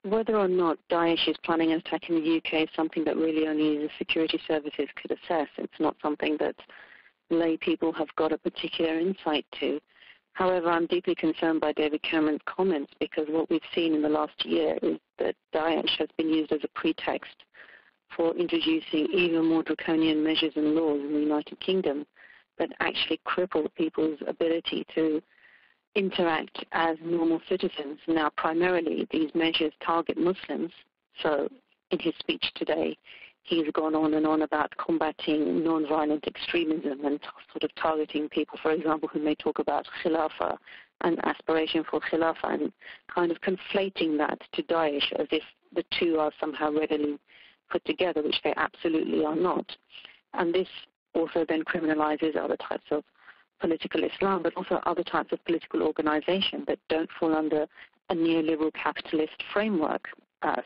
Whether or not Daesh is planning an attack in the UK is something that really only the security services could assess. It's not something that lay people have got a particular insight to. However, I'm deeply concerned by David Cameron's comments, because what we've seen in the last year is that Daesh has been used as a pretext for introducing even more draconian measures and laws in the United Kingdom that actually cripple people's ability to interact as normal citizens. Now, primarily, these measures target Muslims. So in his speech today, he's gone on and on about combating non-violent extremism and sort of targeting people, for example, who may talk about Khilafah and aspiration for Khilafah, and kind of conflating that to Daesh as if the two are somehow readily put together, which they absolutely are not. And this also then criminalizes other types of political Islam, but also other types of political organization that don't fall under a neoliberal capitalist framework.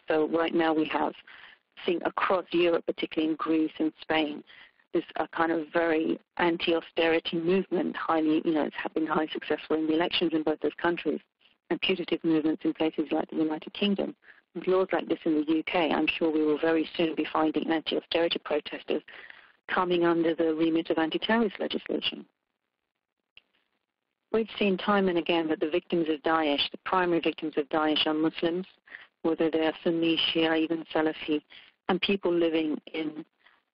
So right now we have seen across Europe, particularly in Greece and Spain, this kind of very anti-austerity movement, it's been highly successful in the elections in both those countries, and putative movements in places like the United Kingdom. With laws like this in the UK, I'm sure we will very soon be finding anti-austerity protesters coming under the remit of anti-terrorist legislation. We've seen time and again that the victims of Daesh, the primary victims of Daesh, are Muslims, whether they are Sunni, Shia, even Salafi, and people living in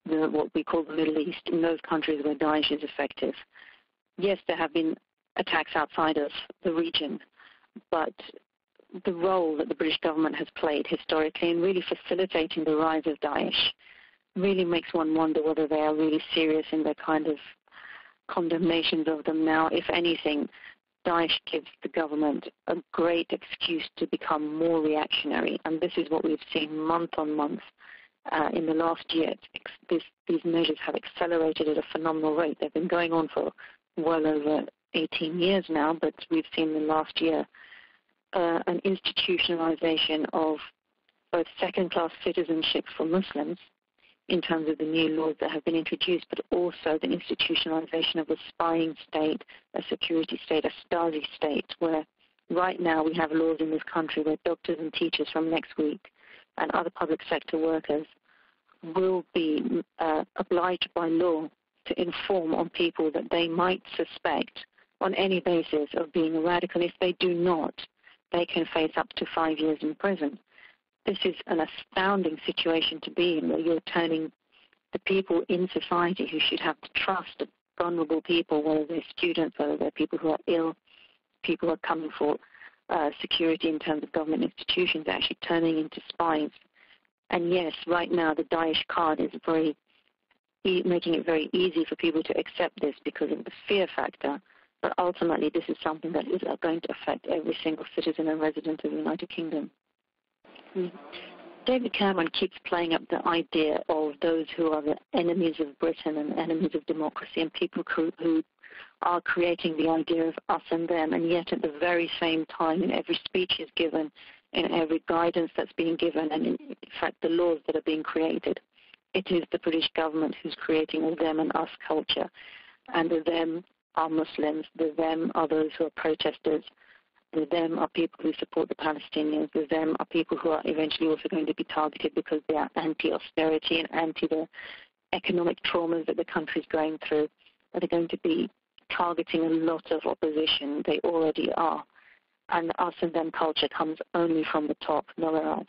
what we call the Middle East, in those countries where Daesh is effective. Yes, there have been attacks outside of the region, but the role that the British government has played historically in really facilitating the rise of Daesh really makes one wonder whether they are really serious in their kind of condemnations of them now. If anything, Daesh gives the government a great excuse to become more reactionary, and this is what we've seen month on month in the last year. These measures have accelerated at a phenomenal rate. They've been going on for well over 18 years now, but we've seen in the last year an institutionalization of both second-class citizenship for Muslims in terms of the new laws that have been introduced, but also the institutionalization of a spying state, a security state, a Stasi state, where right now we have laws in this country where doctors and teachers from next week and other public sector workers will be obliged by law to inform on people that they might suspect on any basis of being a radical. If they do not, they can face up to 5 years in prison. This is an astounding situation to be in, where you're turning the people in society who should have to trust vulnerable people, whether they're students, whether they're people who are ill, people who are coming for security in terms of government institutions, actually turning into spies. And yes, right now the Daesh card is making it very easy for people to accept this because of the fear factor. But ultimately, this is something that is going to affect every single citizen and resident of the United Kingdom. David Cameron keeps playing up the idea of those who are the enemies of Britain and enemies of democracy, and people who are creating the idea of us and them, and yet at the very same time, in every speech he's given, in every guidance that's being given, and in fact the laws that are being created, it is the British government who's creating a them and us culture. And the them are Muslims, the them are those who are protesters, the them are people who support the Palestinians, the them are people who are eventually also going to be targeted because they are anti-austerity and anti the economic traumas that the country is going through, that are going to be targeting a lot of opposition. They already are. And the us and them culture comes only from the top, nowhere else.